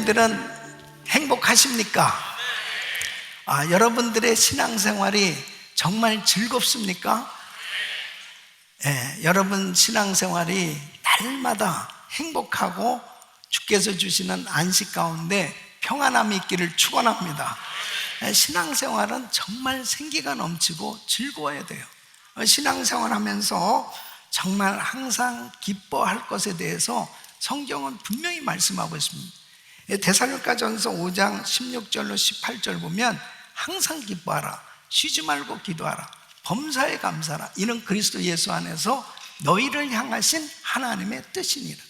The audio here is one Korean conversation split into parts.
여러분들은 행복하십니까? 여러분들의 신앙생활이 정말 즐겁습니까? 여러분 신앙생활이 날마다 행복하고 주께서 주시는 안식 가운데 평안함이 있기를 축원합니다. 신앙생활은 정말 생기가 넘치고 즐거워야 돼요. 신앙생활 하면서 정말 항상 기뻐할 것에 대해서 성경은 분명히 말씀하고 있습니다. 데살로니가전서 5장 16절로 18절 보면 항상 기뻐하라, 쉬지 말고 기도하라, 범사에 감사하라, 이는 그리스도 예수 안에서 너희를 향하신 하나님의 뜻이니라.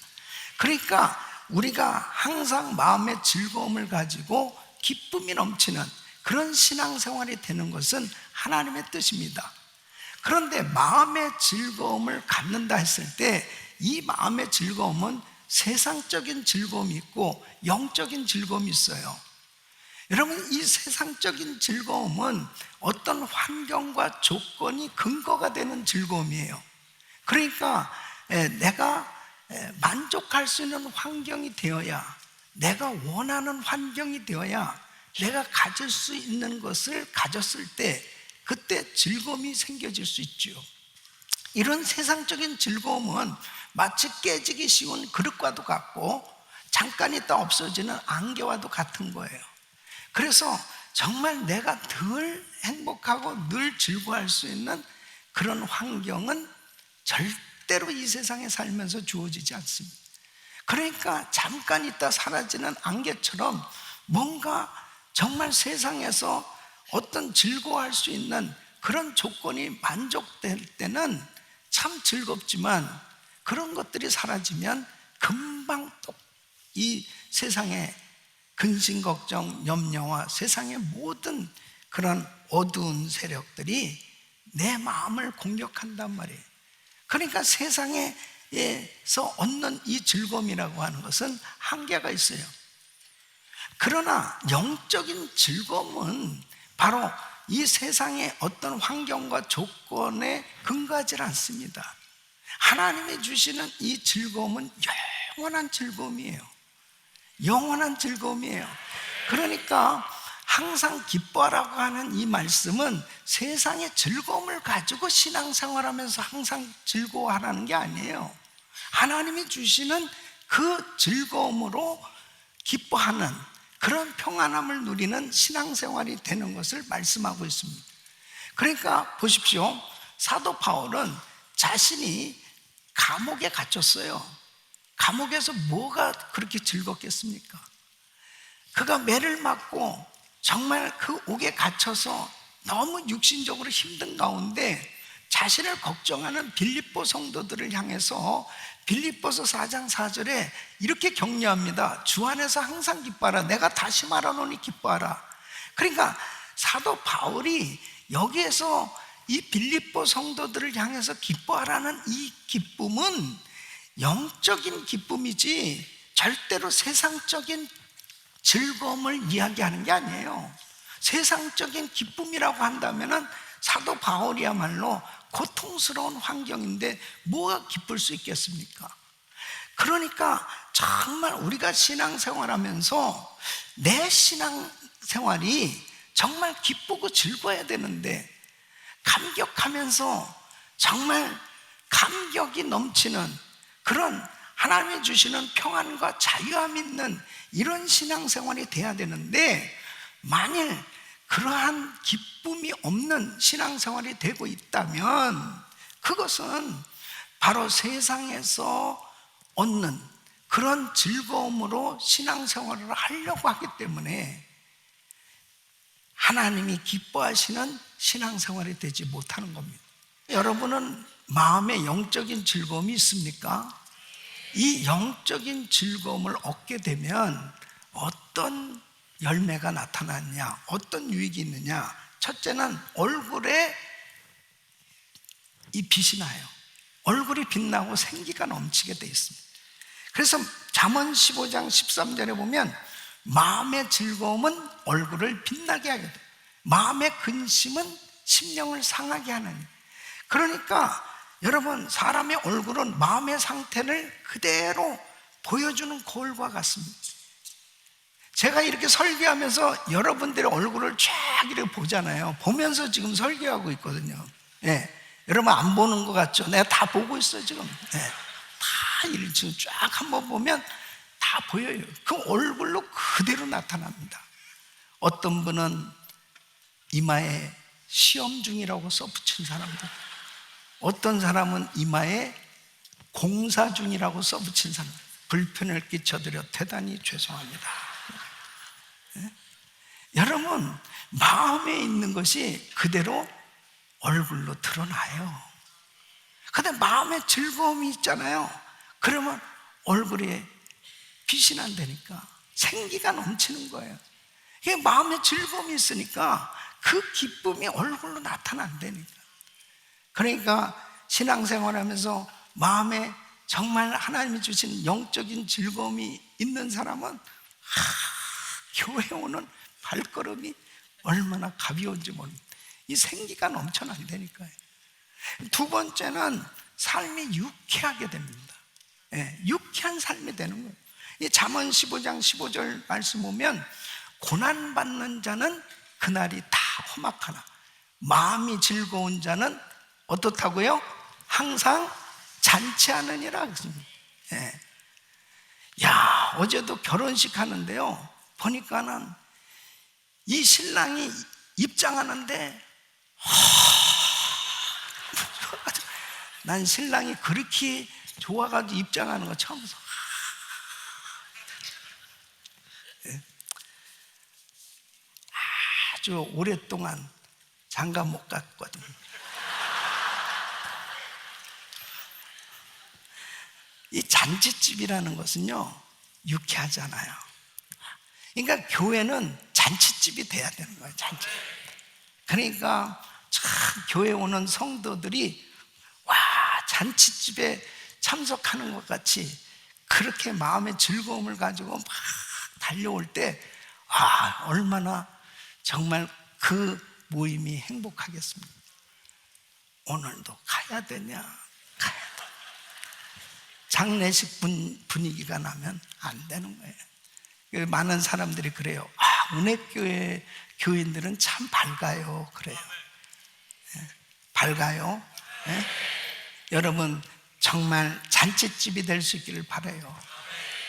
그러니까 우리가 항상 마음의 즐거움을 가지고 기쁨이 넘치는 그런 신앙생활이 되는 것은 하나님의 뜻입니다. 그런데 마음의 즐거움을 갖는다 했을 때 이 마음의 즐거움은 세상적인 즐거움이 있고 영적인 즐거움이 있어요. 여러분, 이 세상적인 즐거움은 어떤 환경과 조건이 근거가 되는 즐거움이에요. 그러니까 내가 만족할 수 있는 환경이 되어야, 내가 원하는 환경이 되어야 내가 가질 수 있는 것을 가졌을 때 그때 즐거움이 생겨질 수 있죠. 이런 세상적인 즐거움은 마치 깨지기 쉬운 그릇과도 같고 잠깐 있다 없어지는 안개와도 같은 거예요. 그래서 정말 내가 늘 행복하고 늘 즐거워할 수 있는 그런 환경은 절대로 이 세상에 살면서 주어지지 않습니다. 그러니까 잠깐 있다 사라지는 안개처럼 뭔가 정말 세상에서 어떤 즐거워할 수 있는 그런 조건이 만족될 때는 참 즐겁지만 그런 것들이 사라지면 금방 또 이 세상의 근심, 걱정, 염려와 세상의 모든 그런 어두운 세력들이 내 마음을 공격한단 말이에요. 그러니까 세상에서 얻는 이 즐거움이라고 하는 것은 한계가 있어요. 그러나 영적인 즐거움은 바로 이 세상의 어떤 환경과 조건에 근거하지 않습니다. 하나님이 주시는 이 즐거움은 영원한 즐거움이에요. 영원한 즐거움이에요. 그러니까 항상 기뻐하라고 하는 이 말씀은 세상의 즐거움을 가지고 신앙생활하면서 항상 즐거워하라는 게 아니에요. 하나님이 주시는 그 즐거움으로 기뻐하는 그런 평안함을 누리는 신앙생활이 되는 것을 말씀하고 있습니다. 그러니까 보십시오. 사도 바울은 자신이 감옥에 갇혔어요. 감옥에서 뭐가 그렇게 즐겁겠습니까? 그가 매를 맞고 정말 그 옥에 갇혀서 너무 육신적으로 힘든 가운데 자신을 걱정하는 빌립보 성도들을 향해서 빌립보서 4장 4절에 이렇게 격려합니다. 주 안에서 항상 기뻐하라. 내가 다시 말하노니 기뻐하라. 그러니까 사도 바울이 여기에서 이 빌립보 성도들을 향해서 기뻐하라는 이 기쁨은 영적인 기쁨이지 절대로 세상적인 즐거움을 이야기하는 게 아니에요. 세상적인 기쁨이라고 한다면 사도 바울이야말로 고통스러운 환경인데 뭐가 기쁠 수 있겠습니까? 그러니까 정말 우리가 신앙생활하면서 내 신앙생활이 정말 기쁘고 즐거워야 되는데 감격하면서 정말 감격이 넘치는 그런 하나님이 주시는 평안과 자유함 있는 이런 신앙생활이 돼야 되는데 만일 그러한 기쁨이 없는 신앙생활이 되고 있다면 그것은 바로 세상에서 얻는 그런 즐거움으로 신앙생활을 하려고 하기 때문에 하나님이 기뻐하시는 신앙생활이 되지 못하는 겁니다. 여러분은 마음의 영적인 즐거움이 있습니까? 이 영적인 즐거움을 얻게 되면 어떤 열매가 나타났냐, 어떤 유익이 있느냐? 첫째는 얼굴에 이 빛이 나요. 얼굴이 빛나고 생기가 넘치게 돼 있습니다. 그래서 잠언 15장 13절에 보면 마음의 즐거움은 얼굴을 빛나게 하게 돼. 마음의 근심은 심령을 상하게 하느니. 그러니까 여러분, 사람의 얼굴은 마음의 상태를 그대로 보여주는 거울과 같습니다. 제가 이렇게 설교하면서 여러분들의 얼굴을 쫙 이렇게 보잖아요. 보면서 지금 설교하고 있거든요. 예. 여러분 안 보는 것 같죠? 내가 다 보고 있어요, 지금. 예. 다 이렇게 지금 쫙 한번 보면 다 보여요. 그 얼굴로 그대로 나타납니다. 어떤 분은 이마에 시험 중이라고 써붙인 사람들, 어떤 사람은 이마에 공사 중이라고 써붙인 사람, 불편을 끼쳐드려 대단히 죄송합니다. 네? 여러분, 마음에 있는 것이 그대로 얼굴로 드러나요. 근데 마음에 즐거움이 있잖아요. 그러면 얼굴에 빛이 난다니까, 생기가 넘치는 거예요. 이게 마음에 즐거움이 있으니까 그 기쁨이 얼굴로 나타난다니까. 그러니까 신앙생활하면서 마음에 정말 하나님이 주신 영적인 즐거움이 있는 사람은 교회 오는 발걸음이 얼마나 가벼운지 모릅니다. 이 생기가 넘쳐난다니까요. 두 번째는 삶이 유쾌하게 됩니다. 예, 유쾌한 삶이 되는 거예요. 이 잠언 15장 15절 말씀 보면 고난받는 자는 그날이 다 험악하나 마음이 즐거운 자는 어떻다고요? 항상 잔치하느니라 그랬습니다. 예. 야, 어제도 결혼식 하는데요, 보니까는 이 신랑이 입장하는데 난 신랑이 그렇게 좋아가지고 입장하는 거 처음 봤어. 예. 아주 오랫동안 장가 못 갔거든. 이 잔치집이라는 것은요, 유쾌하잖아요. 그러니까 교회는 잔치집이 돼야 되는 거예요. 잔치. 그러니까 참 교회 오는 성도들이 와, 잔치집에 참석하는 것 같이 그렇게 마음의 즐거움을 가지고 막 달려올 때, 아, 얼마나 정말 그 모임이 행복하겠습니까? 오늘도 가야 되냐? 가야 돼. 장례식 분위기가 나면 안 되는 거예요. 많은 사람들이 그래요. 아, 은혜교회 교인들은 참 밝아요. 그래요. 예, 밝아요. 예? 여러분 정말 잔치집이 될 수 있기를 바라요.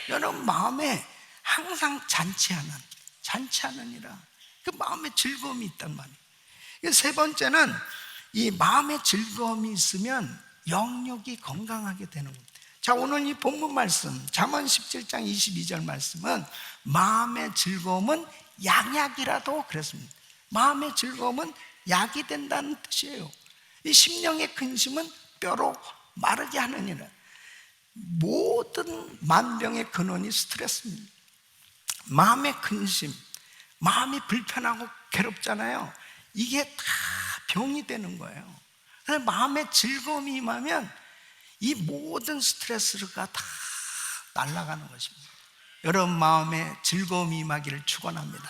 여러분 마음에 항상 잔치하느니라. 그 마음에 즐거움이 있단 말이에요. 세 번째는 이 마음에 즐거움이 있으면 영육이 건강하게 되는 겁니다. 자, 오늘 이 본문 말씀 잠언 17장 22절 말씀은 마음의 즐거움은 양약이라도 그랬습니다. 마음의 즐거움은 약이 된다는 뜻이에요. 이 심령의 근심은 뼈로 마르게 하느니라. 모든 만병의 근원이 스트레스입니다. 마음의 근심, 마음이 불편하고 괴롭잖아요. 이게 다 병이 되는 거예요. 그래서 마음에 즐거움이 임하면 이 모든 스트레스가 다 날아가는 것입니다. 여러분 마음에 즐거움이 임하기를 축원합니다.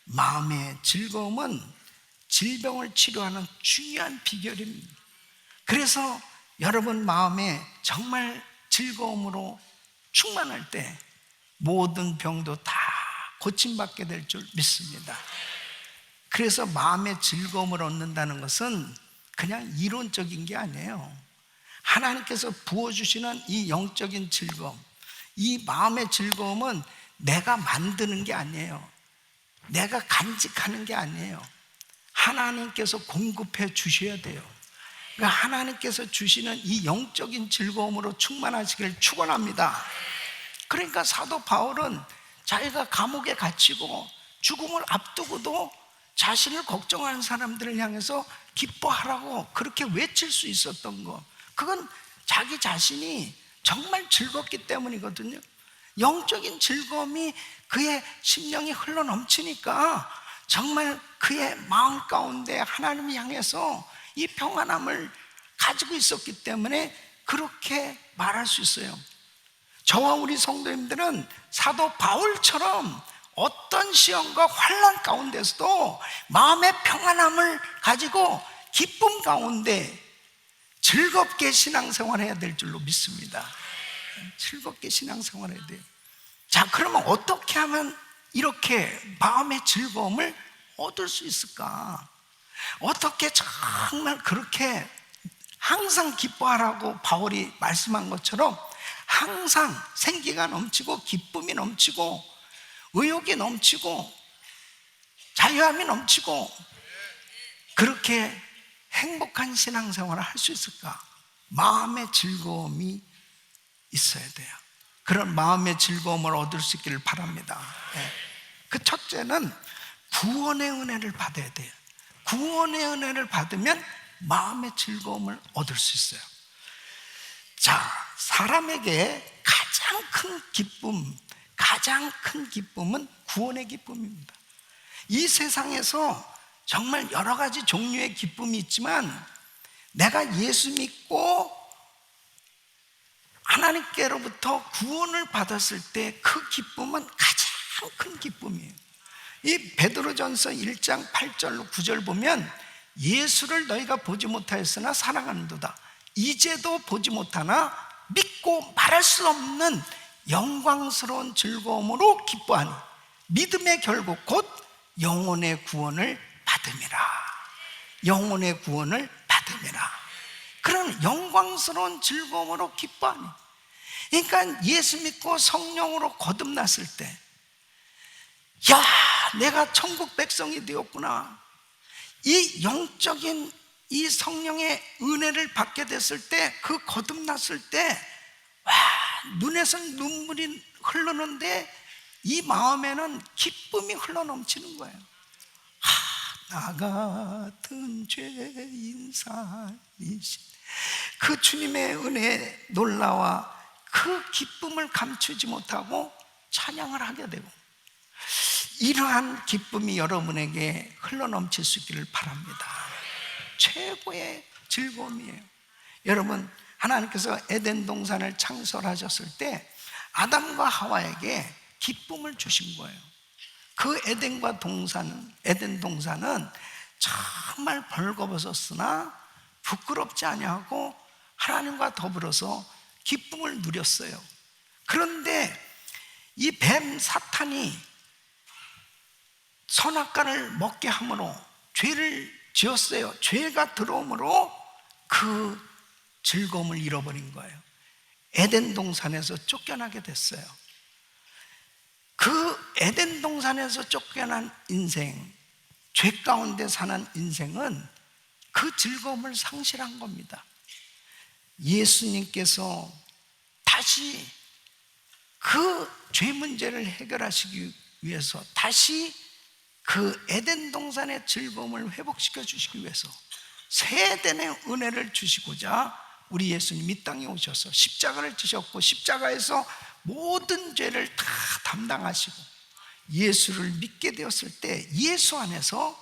마음의 즐거움은 질병을 치료하는 중요한 비결입니다. 그래서 여러분 마음에 정말 즐거움으로 충만할 때 모든 병도 다 고침받게 될 줄 믿습니다. 그래서 마음의 즐거움을 얻는다는 것은 그냥 이론적인 게 아니에요. 하나님께서 부어주시는 이 영적인 즐거움, 이 마음의 즐거움은 내가 만드는 게 아니에요. 내가 간직하는 게 아니에요. 하나님께서 공급해 주셔야 돼요. 그러니까 하나님께서 주시는 이 영적인 즐거움으로 충만하시길 축원합니다. 그러니까 사도 바울은 자기가 감옥에 갇히고 죽음을 앞두고도 자신을 걱정하는 사람들을 향해서 기뻐하라고 그렇게 외칠 수 있었던 거, 그건 자기 자신이 정말 즐겁기 때문이거든요. 영적인 즐거움이 그의 심령이 흘러넘치니까 정말 그의 마음 가운데 하나님을 향해서 이 평안함을 가지고 있었기 때문에 그렇게 말할 수 있어요. 저와 우리 성도님들은 사도 바울처럼 어떤 시험과 환난 가운데서도 마음의 평안함을 가지고 기쁨 가운데 즐겁게 신앙생활해야 될 줄로 믿습니다. 즐겁게 신앙생활해야 돼요. 자, 그러면 어떻게 하면 이렇게 마음의 즐거움을 얻을 수 있을까? 어떻게 정말 그렇게 항상 기뻐하라고 바울이 말씀한 것처럼 항상 생기가 넘치고 기쁨이 넘치고 의욕이 넘치고 자유함이 넘치고 그렇게 행복한 신앙생활을 할 수 있을까? 마음의 즐거움이 있어야 돼요. 그런 마음의 즐거움을 얻을 수 있기를 바랍니다. 그 첫째는 구원의 은혜를 받아야 돼요. 구원의 은혜를 받으면 마음의 즐거움을 얻을 수 있어요. 자, 사람에게 가장 큰 기쁨은 구원의 기쁨입니다. 이 세상에서 정말 여러 가지 종류의 기쁨이 있지만 내가 예수 믿고 하나님께로부터 구원을 받았을 때 그 기쁨은 가장 큰 기쁨이에요. 이 베드로전서 1장 8절로 9절 보면 예수를 너희가 보지 못하였으나 사랑하는도다. 이제도 보지 못하나 믿고 말할 수 없는 영광스러운 즐거움으로 기뻐하니 믿음의 결국 곧 영혼의 구원을 받음이라. 영혼의 구원을 받음이라. 그런 영광스러운 즐거움으로 기뻐하니, 그러니까 예수 믿고 성령으로 거듭났을 때, 야, 내가 천국 백성이 되었구나. 이 영적인 이 성령의 은혜를 받게 됐을 때, 그 거듭났을 때, 와, 눈에서 눈물이 흐르는데 이 마음에는 기쁨이 흘러넘치는 거예요. 나 같은 죄인 살리신 그 주님의 은혜에 놀라와 그 기쁨을 감추지 못하고 찬양을 하게 되고, 이러한 기쁨이 여러분에게 흘러넘칠 수 있기를 바랍니다. 최고의 즐거움이에요. 여러분, 하나님께서 에덴 동산을 창설하셨을 때 아담과 하와에게 기쁨을 주신 거예요. 그 에덴 동산은 정말 벌거벗었으나 부끄럽지 아니하고 하나님과 더불어서 기쁨을 누렸어요. 그런데 이 뱀 사탄이 선악과를 먹게 함으로 죄를 지었어요. 죄가 들어옴으로 그 즐거움을 잃어버린 거예요. 에덴 동산에서 쫓겨나게 됐어요. 그 에덴 동산에서 쫓겨난 인생, 죄 가운데 사는 인생은 그 즐거움을 상실한 겁니다. 예수님께서 다시 그 죄 문제를 해결하시기 위해서 다시 그 에덴 동산의 즐거움을 회복시켜 주시기 위해서 새 에덴의 은혜를 주시고자 우리 예수님 이 땅에 오셔서 십자가를 지셨고, 십자가에서 모든 죄를 다 담당하시고 예수를 믿게 되었을 때 예수 안에서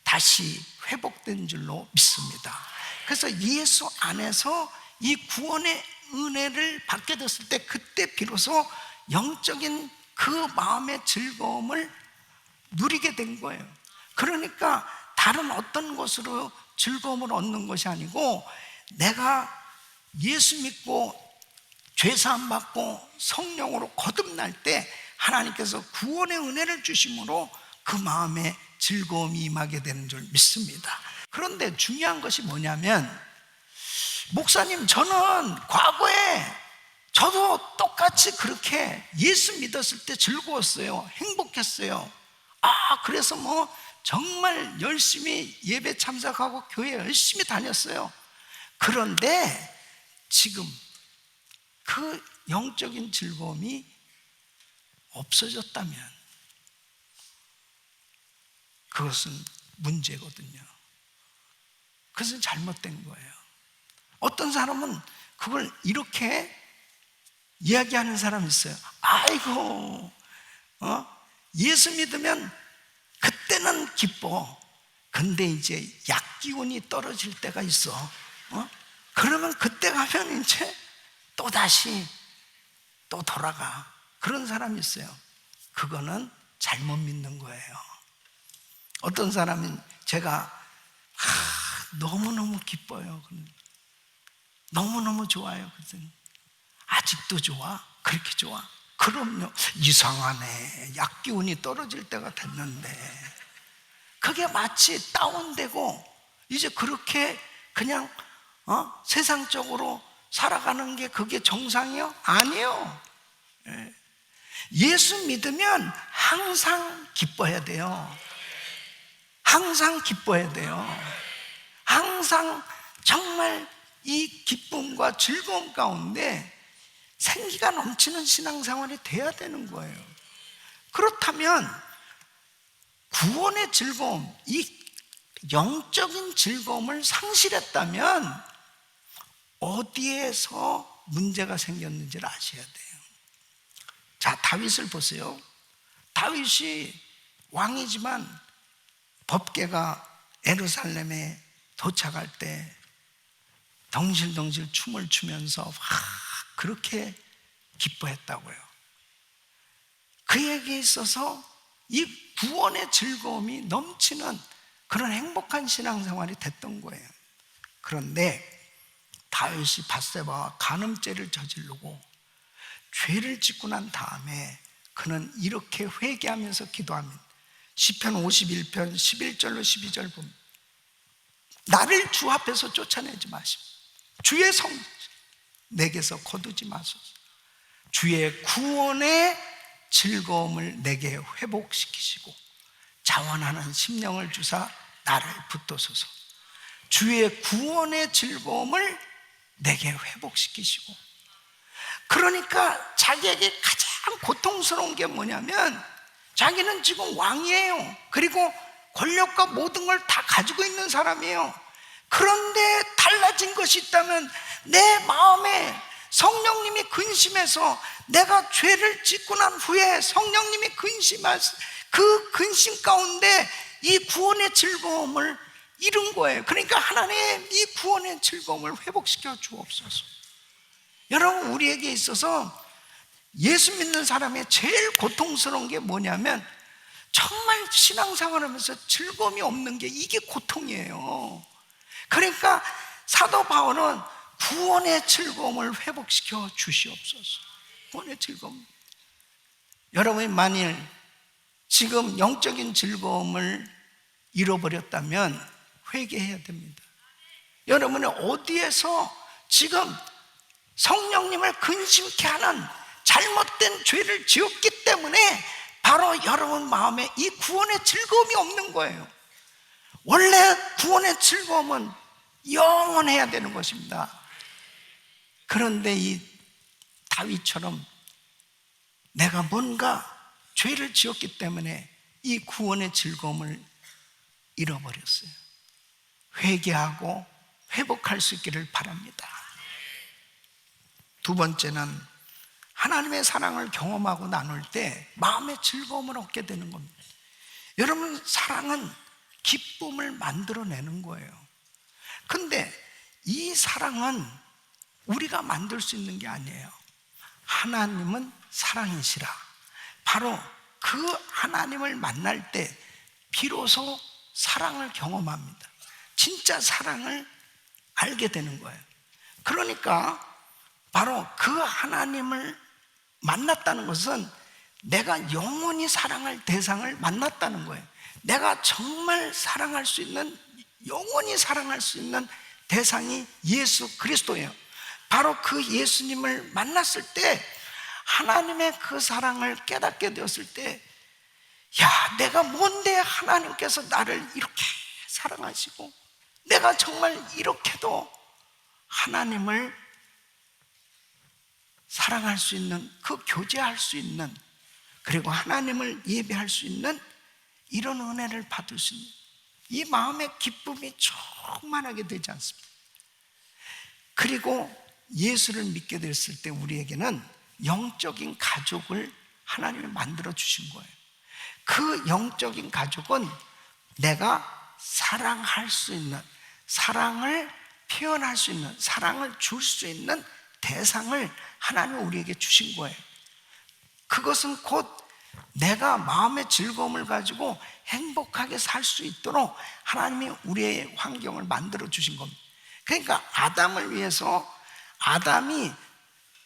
다시 회복된 줄로 믿습니다. 그래서 예수 안에서 이 구원의 은혜를 받게 됐을 때 그때 비로소 영적인 그 마음의 즐거움을 누리게 된 거예요. 그러니까 다른 어떤 것으로 즐거움을 얻는 것이 아니고, 내가 예수 믿고 죄사함 받고 성령으로 거듭날 때 하나님께서 구원의 은혜를 주심으로 그 마음에 즐거움이 임하게 되는 줄 믿습니다. 그런데 중요한 것이 뭐냐면, 목사님, 저는 과거에 저도 똑같이 그렇게 예수 믿었을 때 즐거웠어요. 행복했어요. 그래서 정말 열심히 예배 참석하고 교회 열심히 다녔어요. 그런데 지금 그 영적인 즐거움이 없어졌다면 그것은 문제거든요. 그것은 잘못된 거예요. 어떤 사람은 그걸 이렇게 이야기하는 사람이 있어요. 아이고, 예수 믿으면 그때는 기뻐. 근데 이제 약기운이 떨어질 때가 있어. 그러면 그때 가면 이제 또다시 또 돌아가. 그런 사람이 있어요. 그거는 잘못 믿는 거예요. 어떤 사람은 제가 너무너무 기뻐요. 너무너무 좋아요. 그랬더니 아직도 좋아? 그렇게 좋아? 그럼요. 이상하네. 약기운이 떨어질 때가 됐는데. 그게 마치 다운되고 이제 그렇게 그냥 세상적으로 살아가는 게 그게 정상이요? 아니요. 예수 믿으면 항상 기뻐해야 돼요. 항상 기뻐해야 돼요. 항상 정말 이 기쁨과 즐거움 가운데 생기가 넘치는 신앙생활이 돼야 되는 거예요. 그렇다면 구원의 즐거움, 이 영적인 즐거움을 상실했다면 어디에서 문제가 생겼는지를 아셔야 돼요. 자, 다윗을 보세요. 다윗이 왕이지만 법궤가 예루살렘에 도착할 때 덩실덩실 춤을 추면서 그렇게 기뻐했다고요. 그에게 있어서 이 구원의 즐거움이 넘치는 그런 행복한 신앙생활이 됐던 거예요. 그런데 다윗이 밧세바와 간음죄를 저지르고 죄를 짓고 난 다음에 그는 이렇게 회개하면서 기도합니다. 시편 51편 11절로 12절 보면 나를 주 앞에서 쫓아내지 마시고 주의 성 내게서 거두지 마소서. 주의 구원의 즐거움을 내게 회복시키시고 자원하는 심령을 주사 나를 붙도소서. 주의 구원의 즐거움을 내게 회복시키시고. 그러니까 자기에게 가장 고통스러운 게 뭐냐면 자기는 지금 왕이에요. 그리고 권력과 모든 걸 다 가지고 있는 사람이에요. 그런데 달라진 것이 있다면 내 마음에 성령님이 근심해서 내가 죄를 짓고 난 후에 성령님이 근심하시 그 근심 가운데 이 구원의 즐거움을 잃은 거예요. 그러니까 하나님 이 구원의 즐거움을 회복시켜 주옵소서. 여러분, 우리에게 있어서 예수 믿는 사람의 제일 고통스러운 게 뭐냐면 정말 신앙생활하면서 즐거움이 없는 게 이게 고통이에요. 그러니까 사도 바울은 구원의 즐거움을 회복시켜 주시옵소서. 구원의 즐거움. 여러분이 만일 지금 영적인 즐거움을 잃어버렸다면 회개해야 됩니다. 여러분이 어디에서 지금 성령님을 근심케 하는 잘못된 죄를 지었기 때문에 바로 여러분 마음에 이 구원의 즐거움이 없는 거예요. 원래 구원의 즐거움은 영원해야 되는 것입니다. 그런데 이 다윗처럼 내가 뭔가 죄를 지었기 때문에 이 구원의 즐거움을 잃어버렸어요. 회개하고 회복할 수 있기를 바랍니다. 두 번째는 하나님의 사랑을 경험하고 나눌 때 마음의 즐거움을 얻게 되는 겁니다. 여러분, 사랑은 기쁨을 만들어내는 거예요. 근데 이 사랑은 우리가 만들 수 있는 게 아니에요. 하나님은 사랑이시라. 바로 그 하나님을 만날 때 비로소 사랑을 경험합니다. 진짜 사랑을 알게 되는 거예요. 그러니까 바로 그 하나님을 만났다는 것은 내가 영원히 사랑할 대상을 만났다는 거예요. 내가 정말 사랑할 수 있는, 영원히 사랑할 수 있는 대상이 예수 그리스도예요. 바로 그 예수님을 만났을 때 하나님의 그 사랑을 깨닫게 되었을 때, 야, 내가 뭔데 하나님께서 나를 이렇게 사랑하시고 내가 정말 이렇게도 하나님을 사랑할 수 있는, 그 교제할 수 있는, 그리고 하나님을 예배할 수 있는 이런 은혜를 받을 수 있는 이 마음의 기쁨이 충만하게 되지 않습니다. 그리고 예수를 믿게 됐을 때 우리에게는 영적인 가족을 하나님이 만들어 주신 거예요. 그 영적인 가족은 내가 사랑할 수 있는, 사랑을 표현할 수 있는, 사랑을 줄 수 있는 대상을 하나님이 우리에게 주신 거예요. 그것은 곧 내가 마음의 즐거움을 가지고 행복하게 살 수 있도록 하나님이 우리의 환경을 만들어 주신 겁니다. 그러니까 아담을 위해서 아담이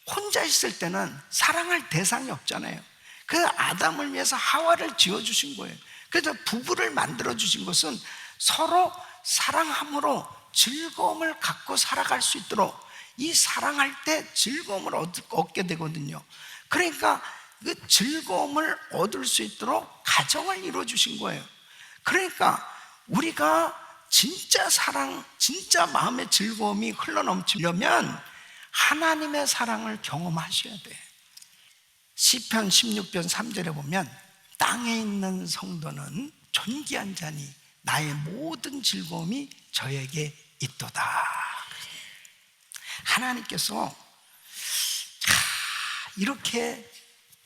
혼자 있을 때는 사랑할 대상이 없잖아요. 그래서 아담을 위해서 하와를 지어주신 거예요. 그래서 부부를 만들어주신 것은 서로 사랑함으로 즐거움을 갖고 살아갈 수 있도록, 이 사랑할 때 즐거움을 얻게 되거든요. 그러니까 그 즐거움을 얻을 수 있도록 가정을 이루어주신 거예요. 그러니까 우리가 진짜 사랑, 진짜 마음의 즐거움이 흘러넘치려면 하나님의 사랑을 경험하셔야 돼요. 시편 16편 3절에 보면 땅에 있는 성도는 존귀한 자니 나의 모든 즐거움이 저에게 있도다. 하나님께서 이렇게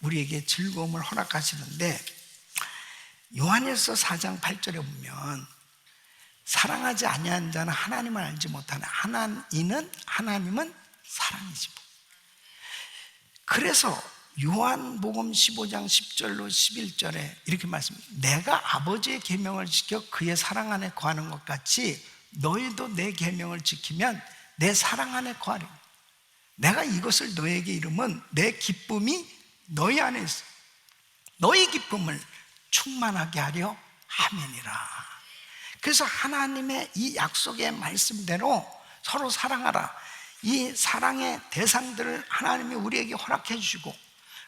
우리에게 즐거움을 허락하시는데, 요한일서 4장 8절에 보면 사랑하지 아니한 자는 하나님을 알지 못하는, 하나님은 사랑이지. 그래서 요한복음 15장 10절로 11절에 이렇게 말씀합니다. 내가 아버지의 계명을 지켜 그의 사랑 안에 거하는 것 같이 너희도 내 계명을 지키면 내 사랑 안에 거하리라. 내가 이것을 너희에게 이름은 내 기쁨이 너희 안에 있어 너희 기쁨을 충만하게 하려 함이니라. 그래서 하나님의 이 약속의 말씀대로 서로 사랑하라, 이 사랑의 대상들을 하나님이 우리에게 허락해 주시고,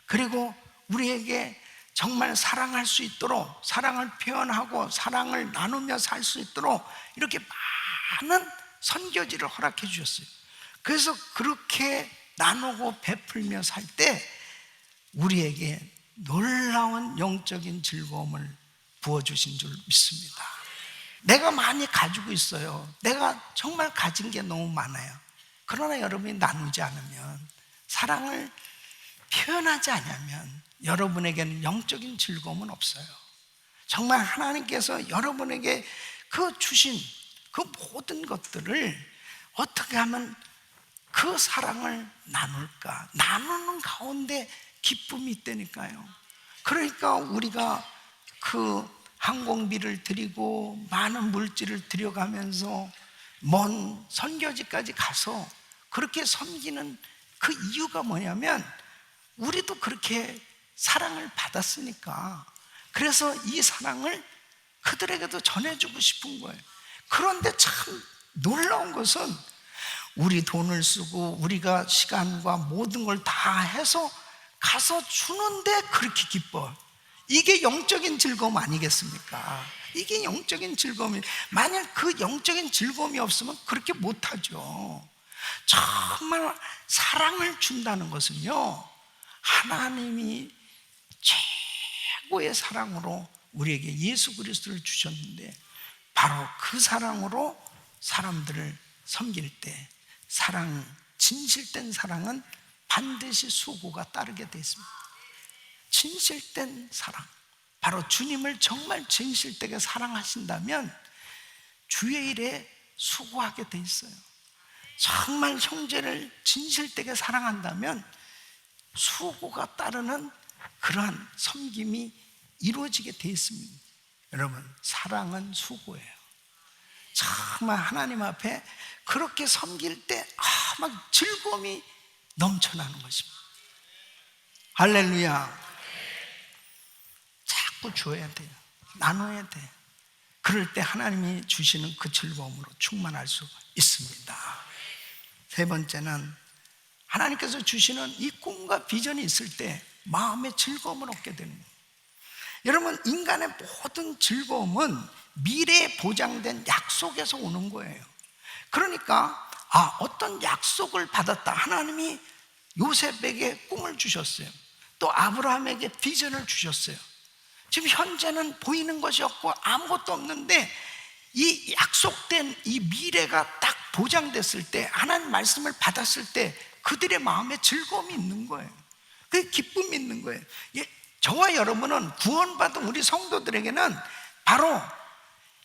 그리고 우리에게 정말 사랑할 수 있도록, 사랑을 표현하고 사랑을 나누며 살 수 있도록 이렇게 많은 선교지를 허락해 주셨어요. 그래서 그렇게 나누고 베풀며 살 때 우리에게 놀라운 영적인 즐거움을 부어주신 줄 믿습니다. 내가 많이 가지고 있어요. 내가 정말 가진 게 너무 많아요. 그러나 여러분이 나누지 않으면, 사랑을 표현하지 않으면 여러분에게는 영적인 즐거움은 없어요. 정말 하나님께서 여러분에게 그 주신 그 모든 것들을 어떻게 하면 그 사랑을 나눌까? 나누는 가운데 기쁨이 있다니까요. 그러니까 우리가 그 항공비를 드리고 많은 물질을 들여가면서 먼 선교지까지 가서 그렇게 섬기는 그 이유가 뭐냐면, 우리도 그렇게 사랑을 받았으니까, 그래서 이 사랑을 그들에게도 전해주고 싶은 거예요. 그런데 참 놀라운 것은 우리 돈을 쓰고 우리가 시간과 모든 걸 다 해서 가서 주는데 그렇게 기뻐. 이게 영적인 즐거움 아니겠습니까? 이게 영적인 즐거움이, 만약 그 영적인 즐거움이 없으면 그렇게 못하죠. 정말 사랑을 준다는 것은요, 하나님이 최고의 사랑으로 우리에게 예수 그리스도를 주셨는데, 바로 그 사랑으로 사람들을 섬길 때, 진실된 사랑은 반드시 수고가 따르게 되어 있습니다. 진실된 사랑, 바로 주님을 정말 진실되게 사랑하신다면 주의 일에 수고하게 돼 있어요. 정말 형제를 진실되게 사랑한다면 수고가 따르는 그러한 섬김이 이루어지게 돼 있습니다. 여러분, 사랑은 수고예요. 정말 하나님 앞에 그렇게 섬길 때 막 즐거움이 넘쳐나는 것입니다. 할렐루야. 자꾸 줘야 돼요. 나눠야 돼. 그럴 때 하나님이 주시는 그 즐거움으로 충만할 수 있습니다. 세 번째는 하나님께서 주시는 이 꿈과 비전이 있을 때 마음의 즐거움을 얻게 되는 거예요. 여러분, 인간의 모든 즐거움은 미래에 보장된 약속에서 오는 거예요. 그러니까 어떤 약속을 받았다. 하나님이 요셉에게 꿈을 주셨어요. 또 아브라함에게 비전을 주셨어요. 지금 현재는 보이는 것이 없고 아무것도 없는데, 이 약속된 이 미래가 딱 보장됐을 때, 하나님 말씀을 받았을 때 그들의 마음에 즐거움이 있는 거예요. 그 기쁨이 있는 거예요. 저와 여러분은 구원받은 우리 성도들에게는 바로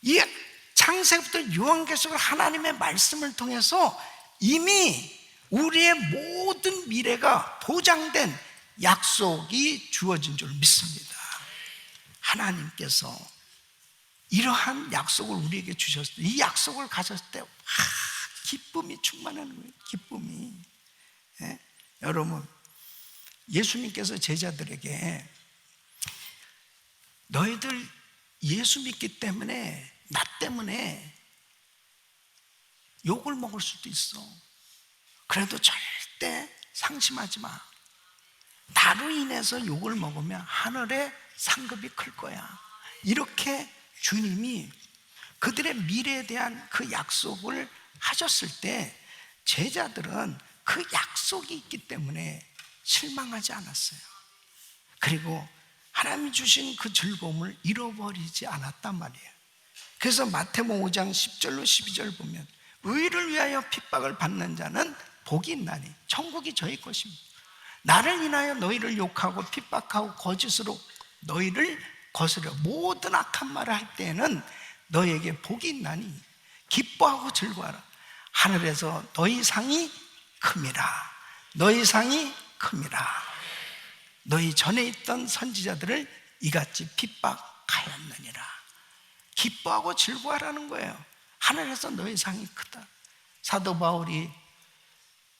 이 창세부터 요한계시록 하나님의 말씀을 통해서 이미 우리의 모든 미래가 보장된 약속이 주어진 줄 믿습니다. 하나님께서 이러한 약속을 우리에게 주셨을 때, 이 약속을 가졌을 때 기쁨이 충만하는 거예요. 기쁨이. 여러분, 예수님께서 제자들에게 너희들 예수 믿기 때문에, 나 때문에 욕을 먹을 수도 있어. 그래도 절대 상심하지 마. 나로 인해서 욕을 먹으면 하늘에 상급이 클 거야. 이렇게 주님이 그들의 미래에 대한 그 약속을 하셨을 때 제자들은 그 약속이 있기 때문에 실망하지 않았어요. 그리고 하나님이 주신 그 즐거움을 잃어버리지 않았단 말이에요. 그래서 마태복음 5장 10절로 12절 보면 의를 위하여 핍박을 받는 자는 복이 있나니 천국이 저희 것입니다. 나를 인하여 너희를 욕하고 핍박하고 거짓으로 너희를 거스려 모든 악한 말을 할 때에는 너희에게 복이 있나니 기뻐하고 즐거워하라. 하늘에서 너희 상이 큼이라. 너희 상이 큼이라. 너희 전에 있던 선지자들을 이같이 핍박하였느니라. 기뻐하고 즐거워하라는 거예요. 하늘에서 너희 상이 크다. 사도 바울이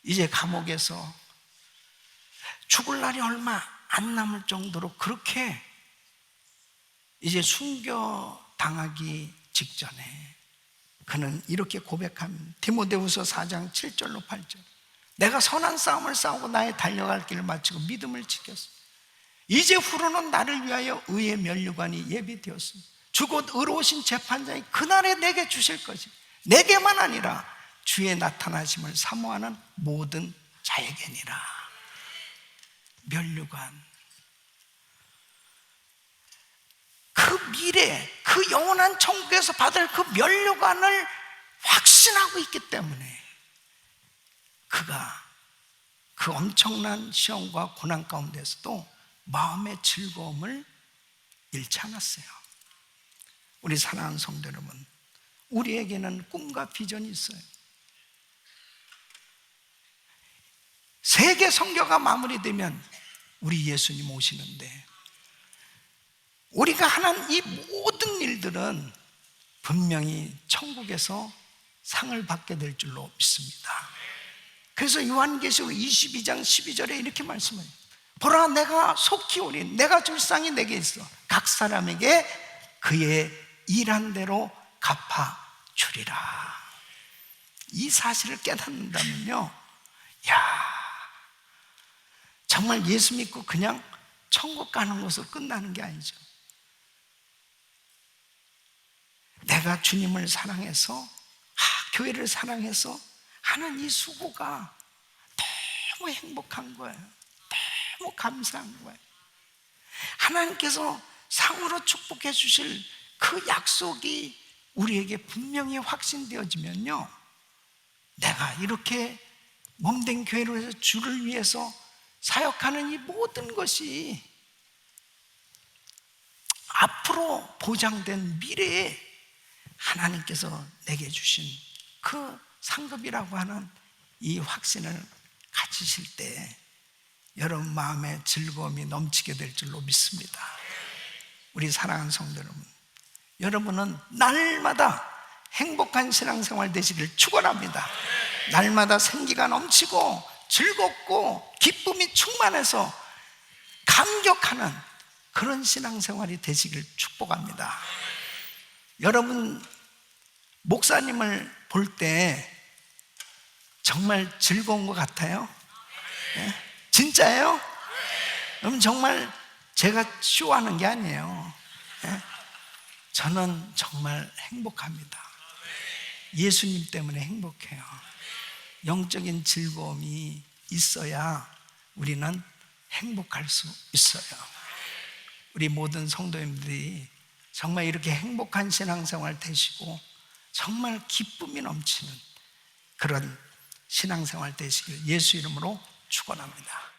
이제 감옥에서 죽을 날이 얼마 안 남을 정도로 그렇게 이제 순교당하기 직전에 그는 이렇게 고백합니다. 디모데후서 4장 7절로 8절. 내가 선한 싸움을 싸우고 나의 달려갈 길을 마치고 믿음을 지켰어. 이제 후로는 나를 위하여 의의 면류관이 예비되었습니다. 주곧 의로우신 재판장이 그날에 내게 주실 것이 내게만 아니라 주의 나타나심을 사모하는 모든 자에게니라. 면류관, 그 미래, 그 영원한 천국에서 받을 그 면류관을 확신하고 있기 때문에 그가 그 엄청난 시험과 고난 가운데서도 마음의 즐거움을 잃지 않았어요. 우리 사랑하는 성도 여러분, 우리에게는 꿈과 비전이 있어요. 세계 선교가 마무리되면 우리 예수님 오시는데 우리가 하는 이 모든 일들은 분명히 천국에서 상을 받게 될 줄로 믿습니다. 그래서 요한계시록 22장 12절에 이렇게 말씀해요. 보라, 내가 속히 오리. 내가 줄 상이 내게 있어. 각 사람에게 그의 일한 대로 갚아주리라. 이 사실을 깨닫는다면요, 야, 정말 예수 믿고 그냥 천국 가는 것으로 끝나는 게 아니죠. 내가 주님을 사랑해서, 교회를 사랑해서 하는 이 수고가 너무 행복한 거예요. 너무 감사한 거예요. 하나님께서 상으로 축복해 주실 그 약속이 우리에게 분명히 확신되어지면요, 내가 이렇게 몸된 교회로 해서 주를 위해서 사역하는 이 모든 것이 앞으로 보장된 미래에 하나님께서 내게 주신 그 상급이라고 하는 이 확신을 가지실 때 여러분 마음에 즐거움이 넘치게 될 줄로 믿습니다. 우리 사랑하는 성도 여러분, 여러분은 날마다 행복한 신앙생활 되시길 축원합니다. 날마다 생기가 넘치고 즐겁고 기쁨이 충만해서 감격하는 그런 신앙생활이 되시길 축복합니다. 여러분 목사님을 볼 때 정말 즐거운 것 같아요? 네? 진짜예요? 여러분 정말 제가 쇼하는 게 아니에요. 네? 저는 정말 행복합니다. 예수님 때문에 행복해요. 영적인 즐거움이 있어야 우리는 행복할 수 있어요. 우리 모든 성도님들이 정말 이렇게 행복한 신앙생활 되시고 정말 기쁨이 넘치는 그런 신앙생활 되시길 예수 이름으로 축원합니다.